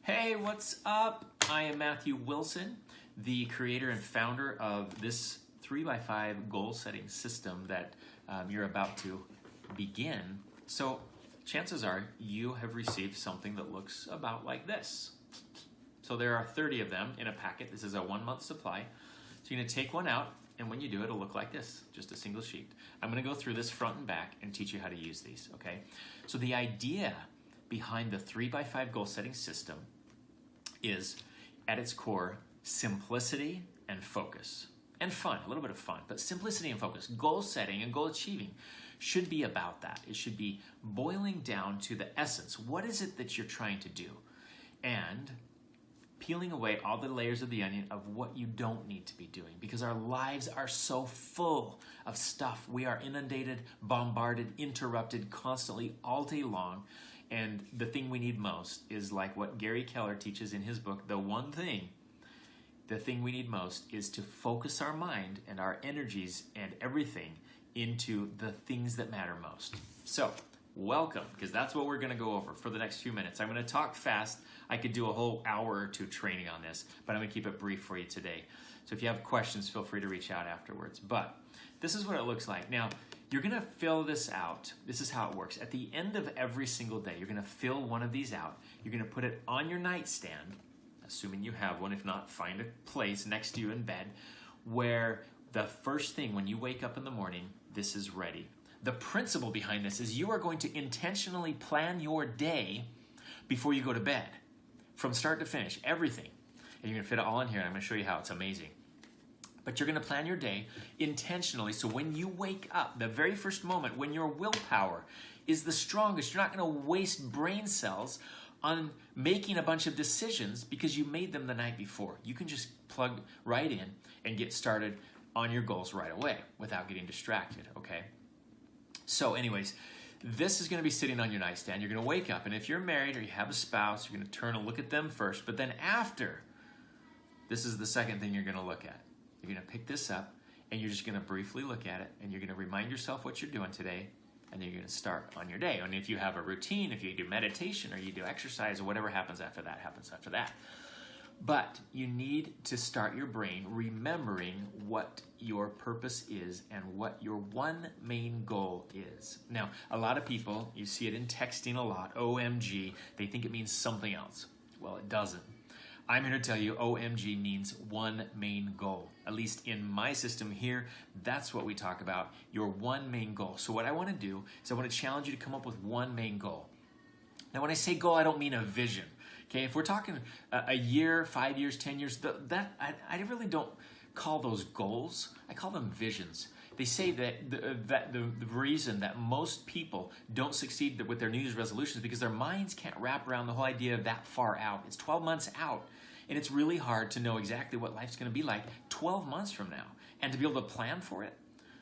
Hey, what's up? I am Matthew Wilson, the creator and founder of this 3x5 goal setting system that you're about to begin. So chances are you have received something that looks about like this. So there are 30 of them in a packet. This is a 1-month supply. So you're going to take one out, and when you do, it'll look like this, just a single sheet. I'm going to go through this front and back and teach you how to use these, okay? So the idea behind the 3x5 goal setting system is, at its core, simplicity and focus. And fun, a little bit of fun, but simplicity and focus. Goal setting and goal achieving should be about that. It should be boiling down to the essence. What is it that you're trying to do? And peeling away all the layers of the onion of what you don't need to be doing, because our lives are so full of stuff. We are inundated, bombarded, interrupted constantly all day long. And the thing we need most is like what Gary Keller teaches in his book, the thing we need most is to focus our mind and our energies and everything into the things that matter most. So, welcome, because that's what we're going to go over for the next few minutes. I'm going to talk fast. I could do a whole hour or two training on this, but I'm going to keep it brief for you today. So if you have questions, feel free to reach out afterwards. But this is what it looks like. Now, you're going to fill this out. This is how it works. At the end of every single day, you're going to fill one of these out. You're going to put it on your nightstand, assuming you have one. If not, find a place next to you in bed where the first thing when you wake up in the morning, this is ready. The principle behind this is you are going to intentionally plan your day before you go to bed, from start to finish, everything. And you're going to fit it all in here, and I'm going to show you how. It's amazing. But you're going to plan your day intentionally, so when you wake up, the very first moment when your willpower is the strongest, you're not going to waste brain cells on making a bunch of decisions because you made them the night before. You can just plug right in and get started on your goals right away without getting distracted, okay? So anyways, this is going to be sitting on your nightstand. You're going to wake up, and if you're married or you have a spouse, you're going to turn and look at them first. But then after, this is the second thing you're going to look at. You're going to pick this up, and you're just going to briefly look at it, and you're going to remind yourself what you're doing today, and then you're going to start on your day. And if you have a routine, if you do meditation or you do exercise or whatever happens after that, happens after that. But you need to start your brain remembering what your purpose is and what your one main goal is. Now, a lot of people, you see it in texting a lot, OMG, they think it means something else. Well, it doesn't. I'm here to tell you OMG means one main goal. At least in my system here, that's what we talk about, your one main goal. So what I want to do is I want to challenge you to come up with one main goal. Now, when I say goal, I don't mean a vision. Okay, if we're talking a year, 5 years, 10 years, I really don't call those goals. I call them visions. They say that the reason that most people don't succeed with their New Year's resolutions is because their minds can't wrap around the whole idea of that far out. It's 12 months out, and it's really hard to know exactly what life's going to be like 12 months from now. And to be able to plan for it,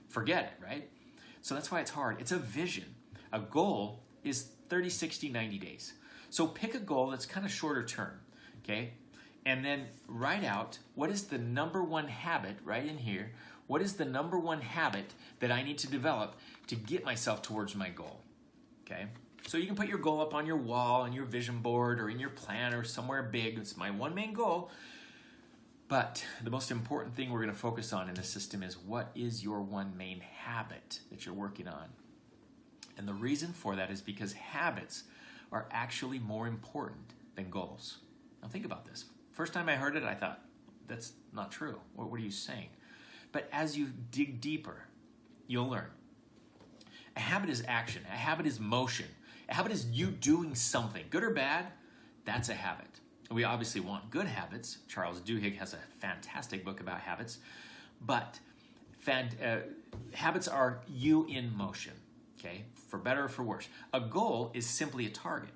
forget it, right? So that's why it's hard. It's a vision. A goal is 30, 60, 90 days. So pick a goal that's kind of shorter term, okay? And then write out what is the number one habit right in here. What is the number one habit that I need to develop to get myself towards my goal, okay? So you can put your goal up on your wall, on your vision board, or in your plan, or somewhere big. It's my one main goal. But the most important thing we're going to focus on in this system is what is your one main habit that you're working on? And the reason for that is because habits are actually more important than goals. Now think about this. First time I heard it, I thought, that's not true. What are you saying? But as you dig deeper, you'll learn. A habit is action. A habit is motion. A habit is you doing something. Good or bad, that's a habit. We obviously want good habits. Charles Duhigg has a fantastic book about habits. But habits are you in motion, okay? For better or for worse. A goal is simply a target.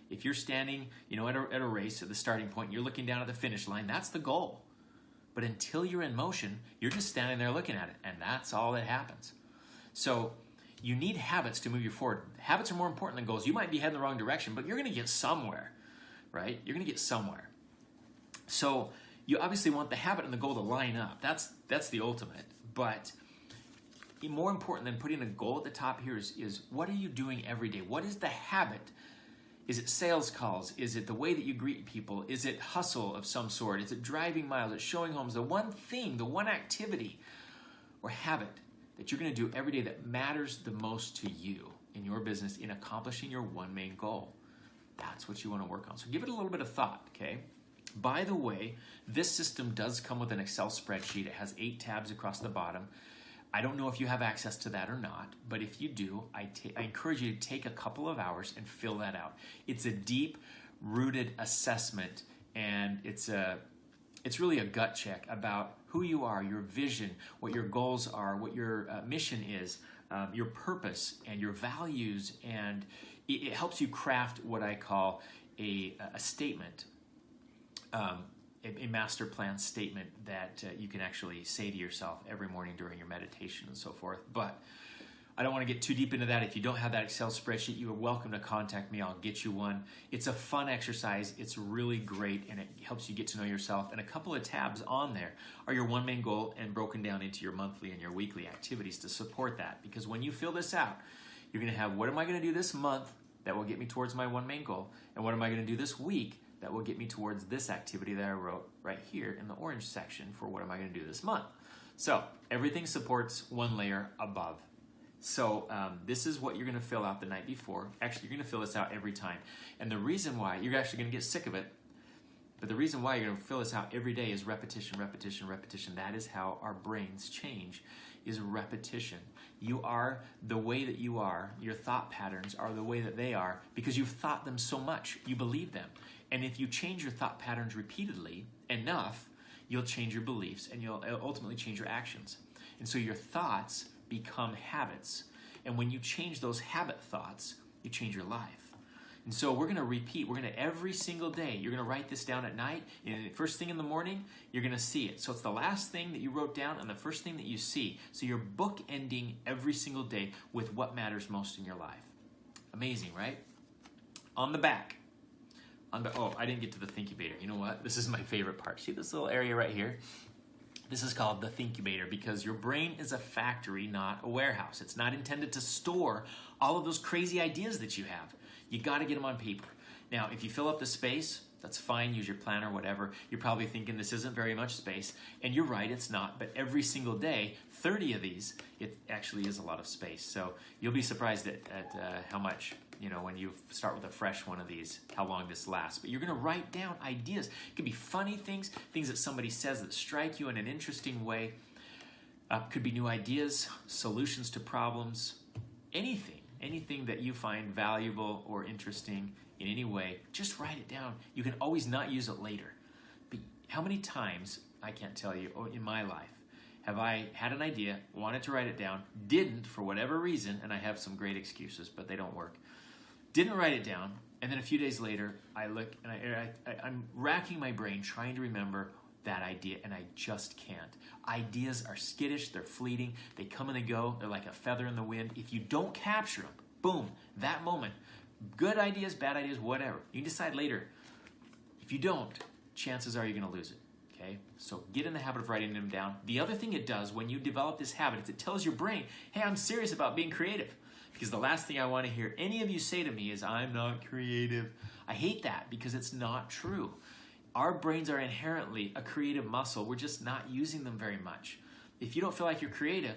If you're standing, at a race at the starting point, and you're looking down at the finish line, that's the goal. But until you're in motion, you're just standing there looking at it, and that's all that happens. So you need habits to move you forward. Habits are more important than goals. You might be heading the wrong direction, but you're going to get somewhere, right? You're going to get somewhere. So you obviously want the habit and the goal to line up. That's the ultimate. But more important than putting a goal at the top here is what are you doing every day? What is the habit Is it sales calls? Is it the way that you greet people? Is it hustle of some sort? Is it driving miles? Is it showing homes? The one thing, the one activity or habit that you're going to do every day that matters the most to you in your business in accomplishing your one main goal. That's what you want to work on. So give it a little bit of thought, okay? By the way, this system does come with an Excel spreadsheet. It has 8 tabs across the bottom. I don't know if you have access to that or not, but if you do, I encourage you to take a couple of hours and fill that out. It's a deep-rooted assessment, and it's really a gut check about who you are, your vision, what your goals are, what your mission is, your purpose, and your values, and it helps you craft what I call a statement, a master plan statement that you can actually say to yourself every morning during your meditation and so forth. But I don't want to get too deep into that. If you don't have that Excel spreadsheet, you are welcome to contact me. I'll get you one. It's a fun exercise. It's really great, and it helps you get to know yourself. And a couple of tabs on there are your one main goal and broken down into your monthly and your weekly activities to support that. Because when you fill this out, you're going to have, what am I going to do this month that will get me towards my one main goal? And what am I going to do this week that will get me towards this activity that I wrote right here in the orange section for what am I going to do this month? So everything supports one layer above. So this is what you're going to fill out the night before. Actually, you're going to fill this out every time. And the reason why, you're actually going to get sick of it, but the reason why you're going to fill this out every day is repetition, repetition, repetition. That is how our brains change, is repetition. You are the way that you are. Your thought patterns are the way that they are because you've thought them so much. You believe them. And if you change your thought patterns repeatedly enough, you'll change your beliefs and you'll ultimately change your actions. And so your thoughts become habits. And when you change those habit thoughts, you change your life. And so we're going to repeat. We're going to, every single day, you're going to write this down at night. And first thing in the morning, you're going to see it. So it's the last thing that you wrote down and the first thing that you see. So you're bookending every single day with what matters most in your life. Amazing, right? On the back. Oh, I didn't get to the Thinkubator. You know what? This is my favorite part. See this little area right here? This is called the Thinkubator because your brain is a factory, not a warehouse. It's not intended to store all of those crazy ideas that you have. You got to get them on paper. Now, if you fill up the space, that's fine. Use your planner, whatever. You're probably thinking this isn't very much space. And you're right, it's not. But every single day, 30 of these, it actually is a lot of space. So you'll be surprised at how much, when you start with a fresh one of these, how long this lasts. But you're going to write down ideas. It could be funny things, things that somebody says that strike you in an interesting way. Could be new ideas, solutions to problems, anything that you find valuable or interesting in any way, just write it down. You can always not use it later. But how many times, I can't tell you, in my life, have I had an idea, wanted to write it down, didn't for whatever reason, and I have some great excuses, but they don't work. Didn't write it down, and then a few days later, I look and I'm racking my brain trying to remember that idea, and I just can't. Ideas are skittish, they're fleeting, they come and they go, they're like a feather in the wind. If you don't capture them, boom, that moment, good ideas, bad ideas, whatever, you can decide later. If you don't, chances are you're going to lose it. Okay, so get in the habit of writing them down. The other thing it does when you develop this habit is it tells your brain, hey, I'm serious about being creative. Because the last thing I want to hear any of you say to me is, I'm not creative. I hate that because it's not true. Our brains are inherently a creative muscle. We're just not using them very much. If you don't feel like you're creative,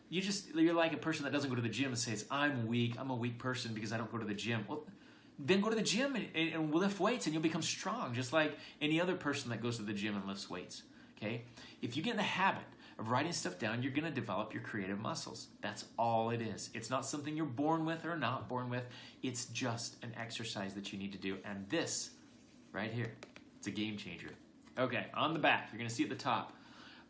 you're like a person that doesn't go to the gym and says, I'm weak. I'm a weak person because I don't go to the gym. Well, then go to the gym and lift weights and you'll become strong, just like any other person that goes to the gym and lifts weights. Okay? If you get in the habit of writing stuff down, you're going to develop your creative muscles. That's all it is. It's not something you're born with or not born with. It's just an exercise that you need to do. And this, right here, it's a game changer. Okay, on the back, you're going to see at the top,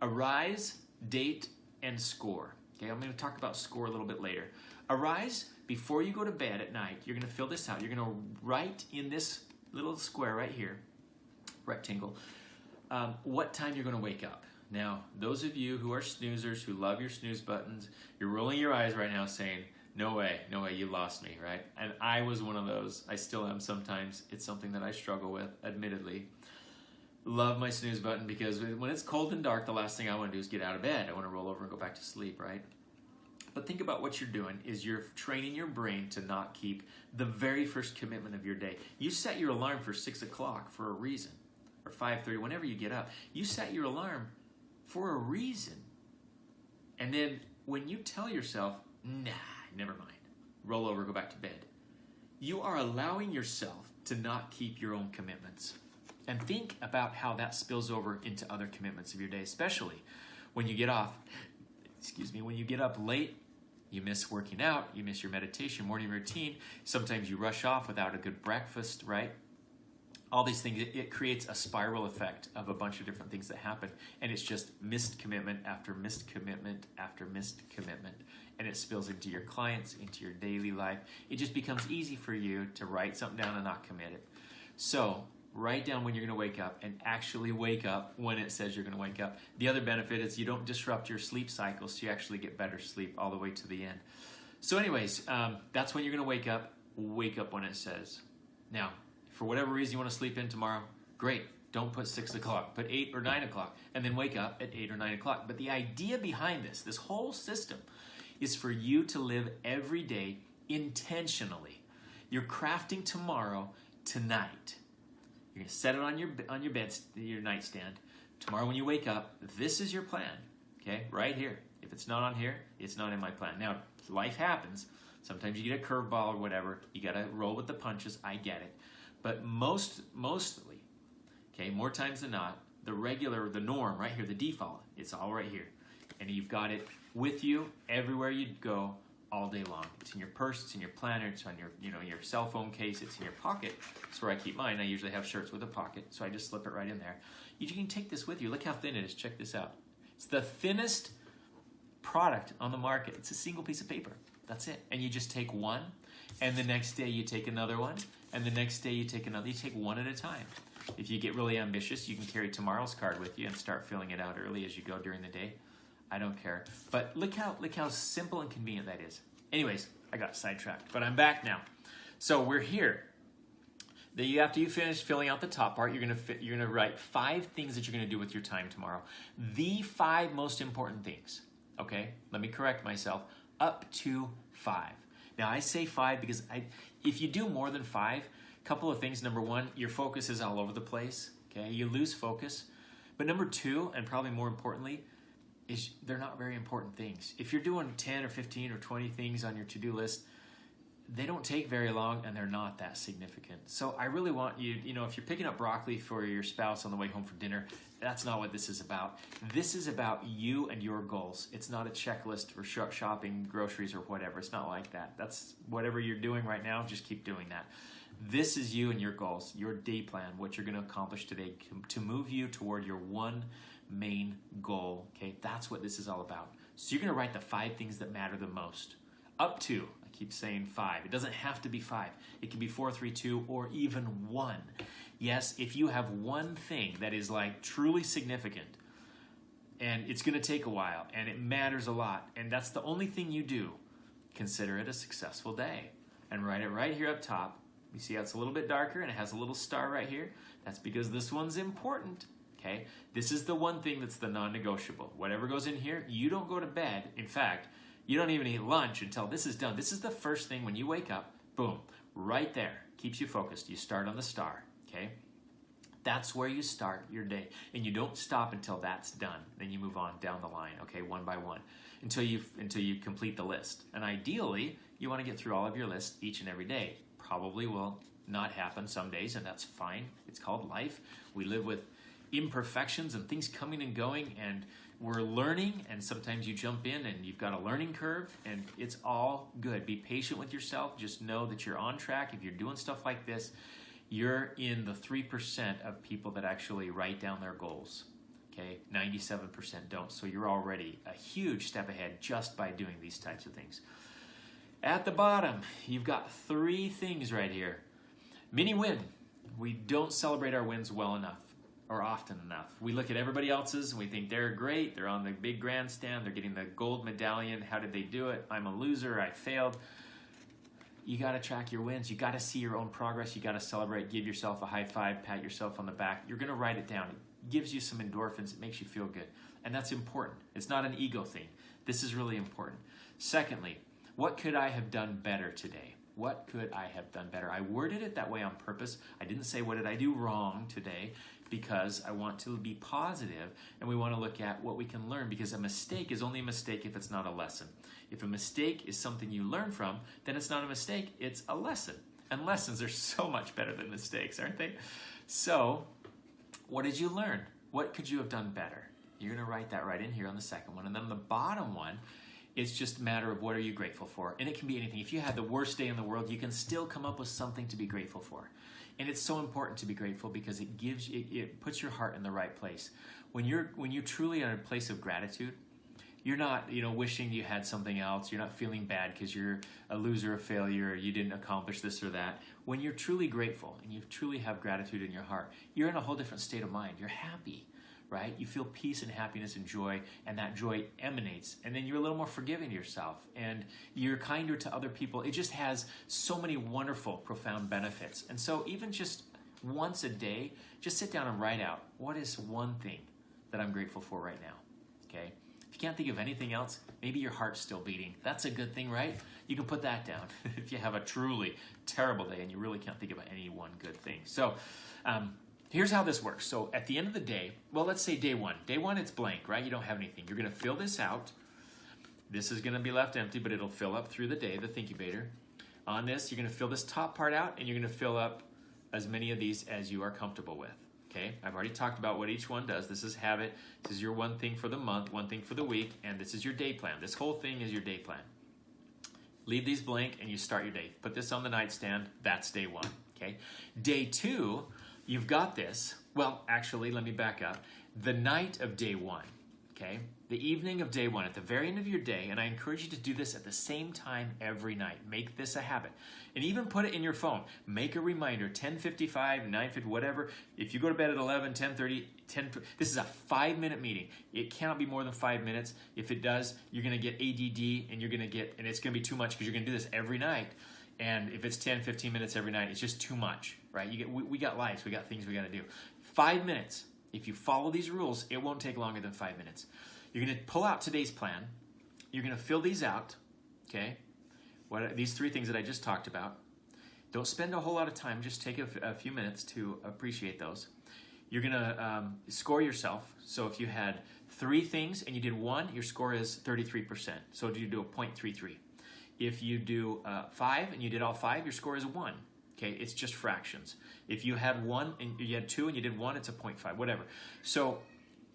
arise, date, and score. Okay, I'm going to talk about score a little bit later. Arise, before you go to bed at night, you're going to fill this out. You're going to write in this little square right here, rectangle, what time you're going to wake up. Now, those of you who are snoozers, who love your snooze buttons, you're rolling your eyes right now saying, no way, you lost me, right? And I was one of those. I still am sometimes. It's something that I struggle with, admittedly. Love my snooze button because when it's cold and dark, the last thing I want to do is get out of bed. I want to roll over and go back to sleep, right? But think about what you're doing is you're training your brain to not keep the very first commitment of your day. You set your alarm for 6 o'clock for a reason, or 5:30, whenever you get up. You set your alarm for a reason. And then when you tell yourself, nah, never mind, roll over, go back to bed, you are allowing yourself to not keep your own commitments. And think about how that spills over into other commitments of your day, especially when you get when you get up late, you miss working out, you miss your meditation, morning routine. Sometimes you rush off without a good breakfast, right? All these things, it creates a spiral effect of a bunch of different things that happen. And it's just missed commitment after missed commitment after missed commitment. And it spills into your clients, into your daily life. It just becomes easy for you to write something down and not commit it. So write down when you're going to wake up and actually wake up when it says you're going to wake up. The other benefit is you don't disrupt your sleep cycle, so you actually get better sleep all the way to the end. So anyways, that's when you're going to wake up. Wake up when it says. Now, for whatever reason you want to sleep in tomorrow, great. Don't put 6 o'clock, put 8 or 9 o'clock, and then wake up at 8 or 9 o'clock. But the idea behind this whole system, is for you to live every day intentionally. You're crafting tomorrow tonight. You're going to set it on your bed, your nightstand. Tomorrow when you wake up, this is your plan, okay? Right here. If it's not on here, it's not in my plan. Now, life happens. Sometimes you get a curveball or whatever. You got to roll with the punches. I get it. But mostly, okay, more times than not, the norm right here, the default, it's all right here. And you've got it with you everywhere you go all day long. It's in your purse, it's in your planner, it's on your cell phone case, it's in your pocket. That's where I keep mine. I usually have shirts with a pocket, so I just slip it right in there. You can take this with you. Look how thin it is. Check this out. It's the thinnest product on the market. It's a single piece of paper. That's it. And you just take one, and the next day you take another one, and the next day you take another. You take one at a time. If you get really ambitious, you can carry tomorrow's card with you and start filling it out early as you go during the day. I don't care. But look how simple and convenient that is. Anyways, I got sidetracked, but I'm back now. So we're here. After you finish filling out the top part, you're gonna write 5 things that you're gonna do with your time tomorrow. The 5 most important things. Okay? Let me correct myself. Up to 5. Now I say 5 because if you do more than 5, a couple of things. Number 1, your focus is all over the place. Okay? You lose focus. But number 2, and probably more importantly, is they're not very important things. If you're doing 10 or 15 or 20 things on your to-do list, they don't take very long and they're not that significant. So I really want you, if you're picking up broccoli for your spouse on the way home from dinner, that's not what this is about. This is about you and your goals. It's not a checklist for shopping, groceries, or whatever. It's not like that. That's whatever you're doing right now, just keep doing that. This is you and your goals, your day plan, what you're going to accomplish today to move you toward your one main goal. Okay, that's what this is all about. So you're going to write the 5 things that matter the most. Up to, I keep saying 5. It doesn't have to be 5. It can be 4, 3, 2, or even 1. Yes, if you have one thing that is like truly significant, and it's going to take a while, and it matters a lot, and that's the only thing you do, consider it a successful day. And write it right here up top. You see how it's a little bit darker and it has a little star right here? That's because this one's important. Okay? This is the one thing that's the non-negotiable. Whatever goes in here, you don't go to bed. In fact, you don't even eat lunch until this is done. This is the first thing when you wake up, boom, right there. Keeps you focused. You start on the star. Okay? That's where you start your day. And you don't stop until that's done. Then you move on down the line, okay, one by one, until you complete the list. And ideally, you want to get through all of your lists each and every day. Probably will not happen some days, and that's fine. It's called life. We live with imperfections and things coming and going, and we're learning, and sometimes you jump in and you've got a learning curve, and it's all good. Be patient with yourself. Just know that you're on track. If you're doing stuff like this, you're in the 3% of people that actually write down their goals. Okay, 97% don't. So you're already a huge step ahead just by doing these types of things. At the bottom, you've got 3 things right here. Mini win. We don't celebrate our wins well enough or often enough. We look at everybody else's and we think they're great. They're on the big grandstand. They're getting the gold medallion. How did they do it? I'm a loser. I failed. You got to track your wins. You got to see your own progress. You got to celebrate. Give yourself a high five. Pat yourself on the back. You're going to write it down. It gives you some endorphins. It makes you feel good. And that's important. It's not an ego thing. This is really important. Secondly, what could I have done better today? What could I have done better? I worded it that way on purpose. I didn't say what did I do wrong today, because I want to be positive, and we want to look at what we can learn, because a mistake is only a mistake if it's not a lesson. If a mistake is something you learn from, then it's not a mistake, it's a lesson. And lessons are so much better than mistakes, aren't they? So, what did you learn? What could you have done better? You're going to write that right in here on the second one. And then the bottom one, it's just a matter of what are you grateful for. And it can be anything. If you had the worst day in the world, you can still come up with something to be grateful for. And it's so important to be grateful, because it puts your heart in the right place. When you're truly in a place of gratitude, you're not, wishing you had something else. You're not feeling bad because you're a loser, a failure, you didn't accomplish this or that. When you're truly grateful and you truly have gratitude in your heart, you're in a whole different state of mind. You're happy, right? You feel peace and happiness and joy, and that joy emanates. And then you're a little more forgiving to yourself, and you're kinder to other people. It just has so many wonderful, profound benefits. And so even just once a day, just sit down and write out, what is one thing that I'm grateful for right now, okay? If you can't think of anything else, maybe your heart's still beating. That's a good thing, right? You can put that down if you have a truly terrible day and you really can't think of any one good thing. So here's how this works. So at the end of the day, well, let's say day one. Day one, it's blank, right? You don't have anything. You're going to fill this out. This is going to be left empty, but it'll fill up through the day, the Thinkubator. On this, you're going to fill this top part out, and you're going to fill up as many of these as you are comfortable with. Okay, I've already talked about what each one does. This is habit. This is your one thing for the month, one thing for the week, and this is your day plan. This whole thing is your day plan. Leave these blank and you start your day. Put this on the nightstand. That's day one. Okay, day two, you've got this. Well, actually, let me back up. The night of day one. Okay, the evening of day one, at the very end of your day, and I encourage you to do this at the same time every night. Make this a habit. And even put it in your phone. Make a reminder, 10:55, 9:50, whatever. If you go to bed at 11, 10:30, this is a 5-minute meeting. It cannot be more than 5 minutes. If it does, you're going to get ADD, and and it's going to be too much, because you're going to do this every night. And if it's 10, 15 minutes every night, it's just too much, right? We got lives, we got things we got to do. 5 minutes. If you follow these rules, it won't take longer than 5 minutes. You're going to pull out today's plan. You're going to fill these out, okay? These 3 things that I just talked about. Don't spend a whole lot of time. Just take a few minutes to appreciate those. You're going to score yourself. So if you had 3 things and you did 1, your score is 33%. So you do a 0.33. If you do 5 and you did all 5, your score is 1. Okay, it's just fractions. If you had 1 and you had 2 and you did 1, it's a 0.5, whatever. So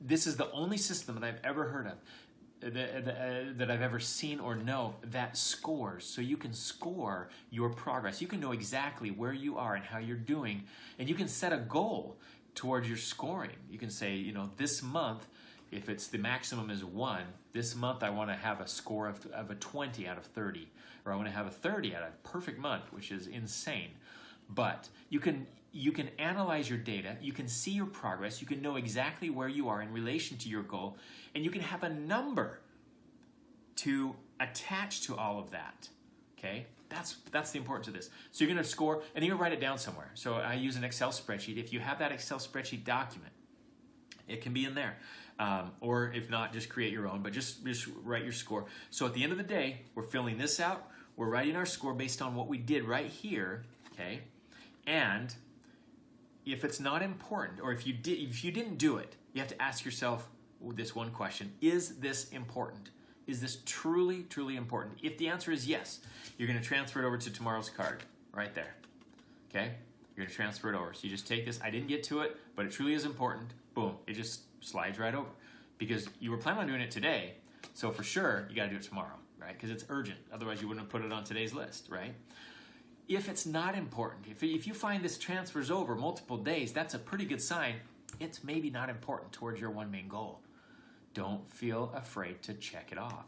this is the only system that I've ever heard of, that I've ever seen or know, that scores. So you can score your progress. You can know exactly where you are and how you're doing, and you can set a goal towards your scoring. You can say, this month, if it's the maximum is 1, this month I want to have a score of a 20 out of 30, or I want to have a 30 out of a perfect month, which is insane. But you can analyze your data, you can see your progress, you can know exactly where you are in relation to your goal, and you can have a number to attach to all of that. Okay? That's the importance of this. So you're going to score, and you're going to write it down somewhere. So I use an Excel spreadsheet. If you have that Excel spreadsheet document, it can be in there. Or if not, just create your own, but just write your score. So at the end of the day, we're filling this out. We're writing our score based on what we did right here, okay? And if it's not important, or if you didn't do it, you have to ask yourself this one question: is this important? Is this truly, truly important? If the answer is yes, you're going to transfer it over to tomorrow's card, right there, okay? You're going to transfer it over. So you just take this. I didn't get to it, but it truly is important. Boom, it just slides right over, because you were planning on doing it today, so for sure you got to do it tomorrow, right? Because it's urgent. Otherwise you wouldn't have put it on today's list, right? If it's not important, if you find this transfers over multiple days, that's a pretty good sign it's maybe not important towards your one main goal. Don't feel afraid to check it off.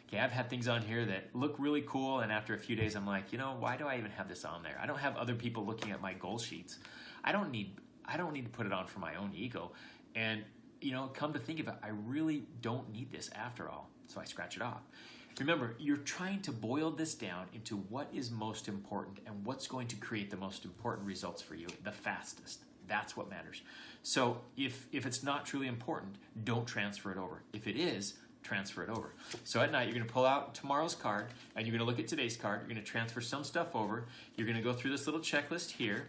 Okay, I've had things on here that look really cool, and after a few days I'm like, why do I even have this on there? I don't have other people looking at my goal sheets. I don't need to put it on for my own ego. And come to think of it, I really don't need this after all. So I scratch it off. Remember, you're trying to boil this down into what is most important and what's going to create the most important results for you the fastest. That's what matters. So if it's not truly important, don't transfer it over. If it is, transfer it over. So at night, you're going to pull out tomorrow's card, and you're going to look at today's card. You're going to transfer some stuff over. You're going to go through this little checklist here,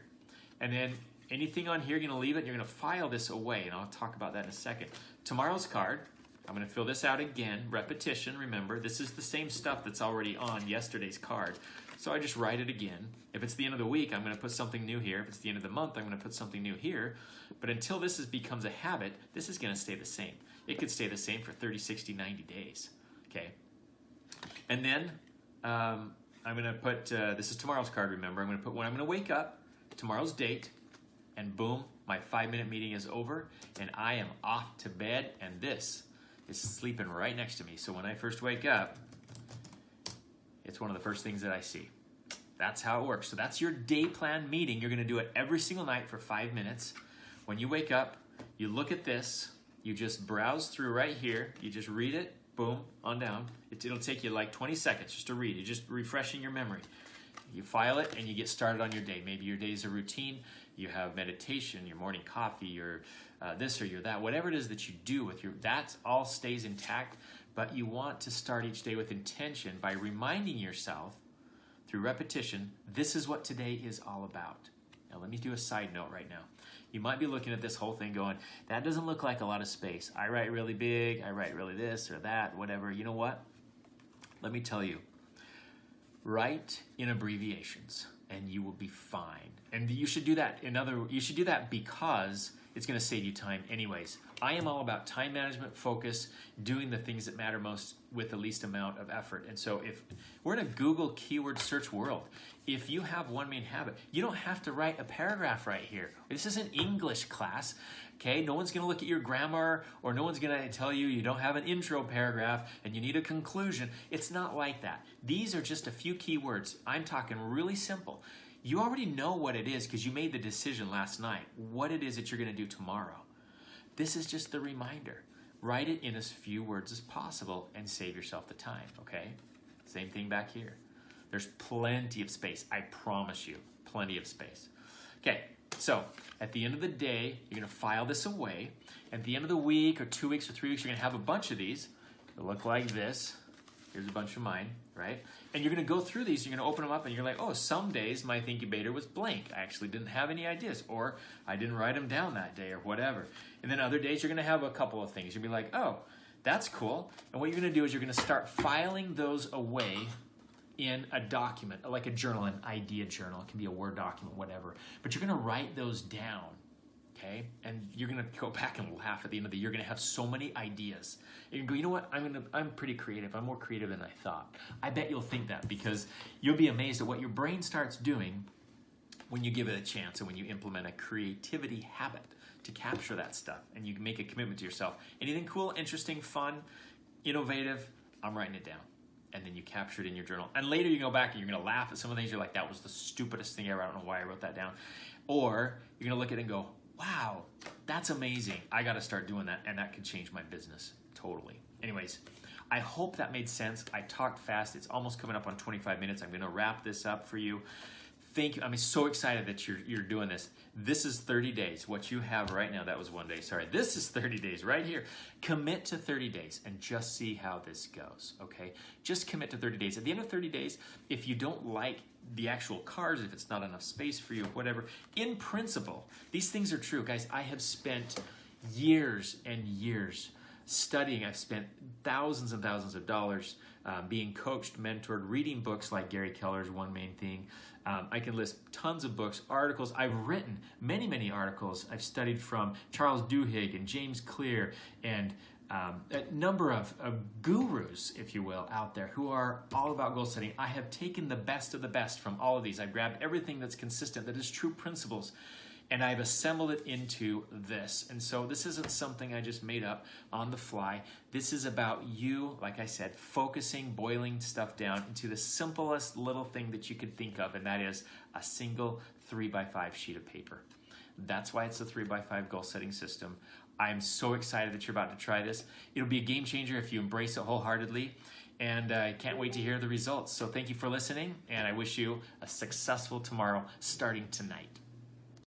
and then anything on here, you're going to leave it, and you're going to file this away, and I'll talk about that in a second. Tomorrow's card, I'm going to fill this out again. Repetition, remember, this is the same stuff that's already on yesterday's card. So I just write it again. If it's the end of the week, I'm going to put something new here. If it's the end of the month, I'm going to put something new here. But until this becomes a habit, this is going to stay the same. It could stay the same for 30, 60, 90 days. Okay. And then I'm going to put, this is tomorrow's card, remember. I'm going to put when I'm going to wake up, tomorrow's date, and boom, my 5-minute meeting is over, and I am off to bed, and this is sleeping right next to me. So when I first wake up, it's one of the first things that I see. That's how it works. So that's your day plan meeting. You're going to do it every single night for 5 minutes. When you wake up, you look at this. You just browse through right here. You just read it. Boom, on down. It'll take you like 20 seconds just to read. You're just refreshing your memory. You file it and you get started on your day. Maybe your day is a routine. You have meditation, your morning coffee, your this or your that. Whatever it is that you do with your, that all stays intact. But you want to start each day with intention by reminding yourself through repetition, this is what today is all about. Now let me do a side note right now. You might be looking at this whole thing going, that doesn't look like a lot of space. I write really big, I write really this or that, whatever. You know what? Let me tell you. Write in abbreviations and you will be fine. And you should do that you should do that because it's going to save you time anyways. I am all about time management, focus, doing the things that matter most with the least amount of effort. And so if we're in a Google keyword search world, if you have one main habit, you don't have to write a paragraph right here. This is an English class, okay? No one's going to look at your grammar, or no one's going to tell you you don't have an intro paragraph and you need a conclusion. It's not like that. These are just a few keywords. I'm talking really simple. You already know what it is because you made the decision last night, what it is that you're going to do tomorrow. This is just the reminder. Write it in as few words as possible and save yourself the time, okay? Same thing back here. There's plenty of space. I promise you, plenty of space. Okay, so at the end of the day, you're going to file this away. At the end of the week or 2 weeks or 3 weeks, you're going to have a bunch of these. They'll look like this. Here's a bunch of mine, right? And you're going to go through these. You're going to open them up, and you're like, oh, some days my incubator was blank. I actually didn't have any ideas, or I didn't write them down that day, or whatever. And then other days you're going to have a couple of things. You'll be like, oh, that's cool. And what you're going to do is you're going to start filing those away in a document, like a journal, an idea journal. It can be a Word document, whatever. But you're going to write those down, okay? And you're going to go back and laugh at the end of the year. You're going to have so many ideas. You go, you know what? I'm pretty creative. I'm more creative than I thought. I bet you'll think that because you'll be amazed at what your brain starts doing when you give it a chance and when you implement a creativity habit to capture that stuff and you make a commitment to yourself. Anything cool, interesting, fun, innovative, I'm writing it down. And then you capture it in your journal. And later you go back and you're going to laugh at some of the things. You're like, that was the stupidest thing ever. I don't know why I wrote that down. Or you're going to look at it and go, wow, that's amazing. I got to start doing that. And that could change my business totally. Anyways, I hope that made sense. I talked fast. It's almost coming up on 25 minutes. I'm going to wrap this up for you. Thank you. I'm so excited that you're doing this. This is 30 days. What you have right now, that was 1 day. Sorry, this is 30 days right here. Commit to 30 days and just see how this goes, okay? Just commit to 30 days. At the end of 30 days, if you don't like the actual cards, if it's not enough space for you, whatever, in principle, these things are true. Guys, I have spent years and years studying. I've spent thousands and thousands of dollars being coached, mentored, reading books like Gary Keller's One Main Thing. I can list tons of books, articles. I've written many, many articles. I've studied from Charles Duhigg and James Clear and a number of gurus, if you will, out there who are all about goal setting. I have taken the best of the best from all of these. I've grabbed everything that's consistent, that is true principles, and I've assembled it into this. And so this isn't something I just made up on the fly. This is about you, like I said, focusing, boiling stuff down into the simplest little thing that you could think of, and that is a single 3x5 sheet of paper. That's why it's a 3x5 goal setting system. I'm so excited that you're about to try this. It'll be a game changer if you embrace it wholeheartedly. And I can't wait to hear the results. So thank you for listening, and I wish you a successful tomorrow starting tonight.